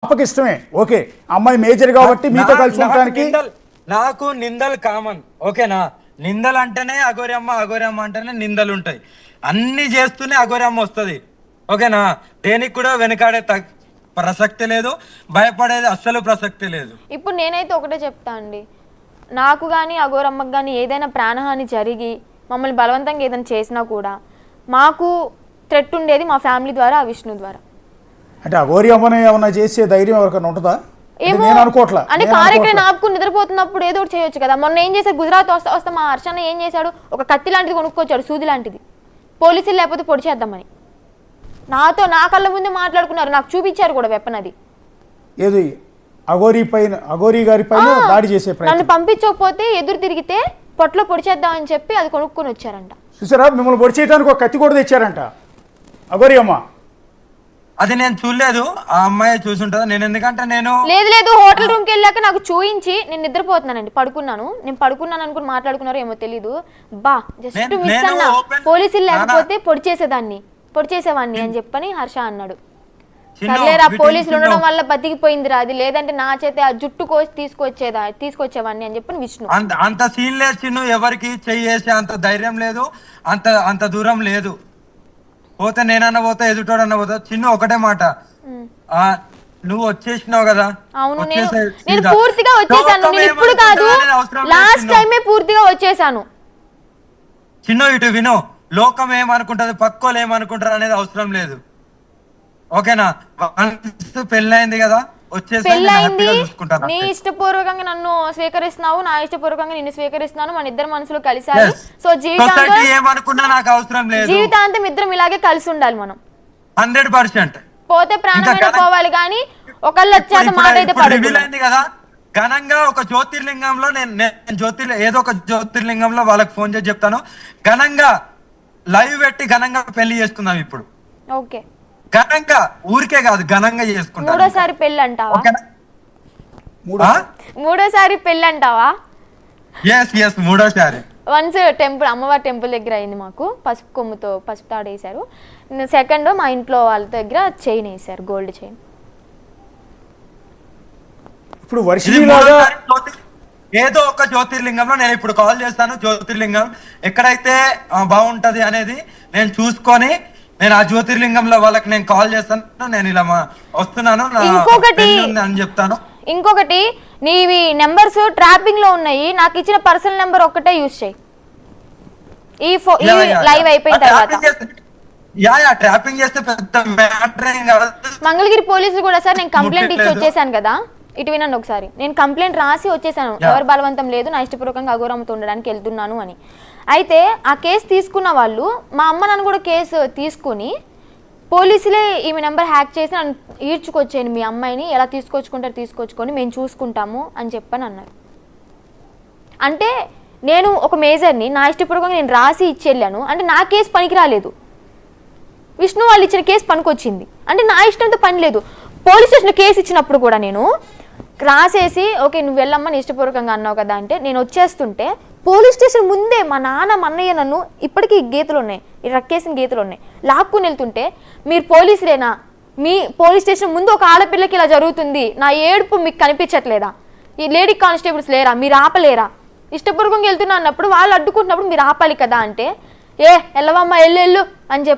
పాపకి ఇష్టమే, ఓకే, అమ్మాయి మేజర్ కాబట్టి మీతో కలిసి ఉండడానికి. నాకు నిందలు కామన్, ఓకేనా. నిందలు అంటేనే అఘోరమ్మ, అఘోరమ్మ అంటేనే నిందలు ఉంటాయి. అన్ని చేస్తూనే అఘోరమ్మ వస్తుంది, ఓకేనా. దేనికి కూడా వెనకాడే ప్రసక్తి లేదు, భయపడేది అస్సలు ప్రసక్తి లేదు. ఇప్పుడు నేనైతే ఒకటే చెప్తా అండి, నాకు కానీ అఘోరమ్మకి కానీ ఏదైనా ప్రాణహాని జరిగి మమ్మల్ని బలవంతంగా ఏదైనా చేసినా కూడా మాకు థ్రెట్ ఉండేది మా ఫ్యామిలీ ద్వారా, ఆ విష్ణు ద్వారా. అంటే అఘోరి అమ్మని ఏమన్నా చేసే ధైర్యం ఎవరికైనా ఉంటుందా? ఏమో అంటే కారు ఎక్కడ ఆపుకుని నిద్రపోతున్నప్పుడు ఏదో ఒకటి చేయొచ్చు కదా. మొన్న ఏం చేశారు, గుజరాత్ వస్తే మా హర్షణ ఏం చేశాడు, ఒక కత్తి లాంటిది కొనుక్కొచ్చాడు, సూది లాంటిది, పోలీసులు లేకపోతే పొడి చేద్దామని. నాతో నా కళ్ళ ముందే మాట్లాడుకున్నారు, నాకు చూపించారు కూడా వెపన్. అది ఏది అఘోరి గారి పైన దాడి చేసే ప్రయత్నం. నన్ను పంపించకపోతే ఎదురు తిరిగితే పొట్లో పొడి చేద్దామని చెప్పి అది కొనుక్కొని వచ్చారంట. చూసారా, మిమ్మల్ని పొడి చేయడానికి ఒక కత్తి కూడా తెచ్చారంట అఘోరి అమ్మ. అది నేను చూడలేదు, ఆ అమ్మాయి చూసుంటదా. నేను ఎందుకంటే లేదు హోటల్ రూమ్కి వెళ్ళాక నాకు చూయించి నేను నిద్రపోతున్నానండి, పడుకున్నాను. నేను పడుకున్నాను అనుకుని మాట్లాడుకున్నారో ఏమో తెలీదు. బా జస్ట్ మిస్ అన్నా, పోలీసులు లేకపోతే పొడి చేసేవాడిని అని చెప్పని హర్ష అన్నాడు. సర్లేరా, పోలీసులు ఉండడం వల్ల బతికిపోయిందిరా, అది లేదంటే నా చేత ఆ జుట్టు కోసి తీసుకొచ్చేవాడిని అని చెప్పని విష్ణు. అంత సీన్ లేదు చిన్ను, ఎవరికి చెయ్యేసే అంత ధైర్యం లేదు, అంత దూరం లేదు. పోతే నేనన్నా పోతా, ఎదుటోడన్నా పోతా. చిన్ను ఒకటే మాట, నువ్వు వచ్చేసినావు కదా. అవును, నేను పూర్తిగా వచ్చేసాను. నేను ఇప్పుడు కాదు, లాస్ట్ టైమే పూర్తిగా వచ్చేసాను. చిన్ను ఇటు విను, లోకం ఏమనుకుంటది, పక్కోలు ఏమనుకుంటారు అనేది అవసరం లేదు, ఓకేనా. పెళ్ళైంది కదా, పెళ్ళైంది, నీ ఇష్టపూర్వకంగా నన్ను స్వీకరిస్తున్నావు, నా ఇష్టపూర్వకంగా నిన్ను స్వీకరిస్తున్నాను, మన ఇద్దరు మనసులు కలిసాయి. సో జీవితాంతం ఇద్దరం ఇలాగే కలిసి ఉండాలి మనం 100%. పోతే ప్రాణమైన పోవాలి కానీ ఒకళ్ళు వచ్చేంత మాట అయితే పడదు కదా. ఘనంగా ఒక జ్యోతిర్లింగంలో ఏదో ఒక జ్యోతిర్లింగంలో వాళ్ళకి ఫోన్ చేసి చెప్తాను, ఘనంగా లైవ్ పెట్టి ఘనంగా పెళ్లి చేసుకుందాం ఇప్పుడు. ఓకే, ఘనంగా, ఊరికే కాదు, ఘనంగా చేసుకుంటాం. మూడోసారి పెళ్ళి అంటావా? మూడోసారి పెళ్ళి అంటావా? మూడోసారి. వన్స్ టెంపుల్, అమ్మవారి టెంపుల్ దగ్గర అయింది మాకు, పసుపు కొమ్ముతో పసుపు తాడు వేశారు. సెకండ్ మా ఇంట్లో వాళ్ళ దగ్గర చైన్ వేశారు, గోల్డ్ చైన్. ఇప్పుడు ఏదో ఒక జ్యోతిర్లింగంలో నేను ఇప్పుడు కాల్ చేస్తాను. జ్యోతిర్లింగం ఎక్కడైతే బాగుంటది అనేది నేను చూసుకొని నేను ఆ జ్యోతిర్లింగంలో వాళ్ళకి నేను కాల్ చేస్తాను. నేను ఇలా వస్తున్నాను అని చెప్తాను. ఇంకొకటి, నీవి నెంబర్స్ ట్రాపింగ్ లో ఉన్నాయి, నాకు ఇచ్చిన పర్సనల్ నెంబర్ ఒక్కటే యూజ్ చేయి ఈ లైవ్ అయిపోయిన తర్వాత. ట్రాపింగ్ చేస్తే పెద్ద మ్యాటర్ ఏం కాదు. మంగళగిరి పోలీసులు కూడా సార్, నేను కంప్లైంట్ ఇచ్చి వచ్చేసాను కదా, ఇటు వినండి ఒకసారి. నేను కంప్లైంట్ రాసి వచ్చేసాను, ఎవరు బలవంతం లేదు, నా ఇష్టపూర్వకంగా అఘోరమ్మతో ఉండడానికి వెళ్తున్నాను అని. అయితే ఆ కేసు తీసుకున్న వాళ్ళు మా అమ్మ నన్ను కూడా కేసు తీసుకుని, పోలీసులే ఈమె నెంబర్ హ్యాక్ చేసి నన్ను ఈడ్చుకొచ్చేయండి, మీ అమ్మాయిని ఎలా తీసుకొచ్చుకొని మేము చూసుకుంటాము అని చెప్పని అన్నారు. అంటే నేను ఒక మేజర్ని, నా ఇష్టపూర్వకంగా నేను రాసి ఇచ్చి వెళ్ళాను అంటే నా కేసు పనికి రాలేదు, విష్ణు వాళ్ళు ఇచ్చిన కేసు పనికొచ్చింది. అంటే నా ఇష్టంతో పని లేదు. పోలీస్ స్టేషన్ కేసు ఇచ్చినప్పుడు కూడా నేను రాసేసి, ఓకే నువ్వు వెళ్ళమ్మా నీ ఇష్టపూర్వకంగా అన్నావు కదా అంటే, నేను వచ్చేస్తుంటే పోలీస్ స్టేషన్ ముందే మా నాన్న మన్నయ్య నన్ను, ఇప్పటికీ గీతలు ఉన్నాయి, రక్కేసిన గీతలు ఉన్నాయి, లాక్కుని వెళ్తుంటే, మీరు పోలీసులేనా, మీ పోలీస్ స్టేషన్ ముందు ఒక ఆడపిల్లకి ఇలా జరుగుతుంది, నా ఏడుపు మీకు కనిపించట్లేదా, ఈ లేడీ కానిస్టేబుల్స్ లేరా, మీరు ఆపలేరా, ఇష్టపూర్వకంగా వెళ్తున్నా అన్నప్పుడు వాళ్ళు అడ్డుకుంటున్నప్పుడు మీరు ఆపాలి కదా అంటే, వెళ్ళవమ్మా వెళ్ళు అని చెప్పి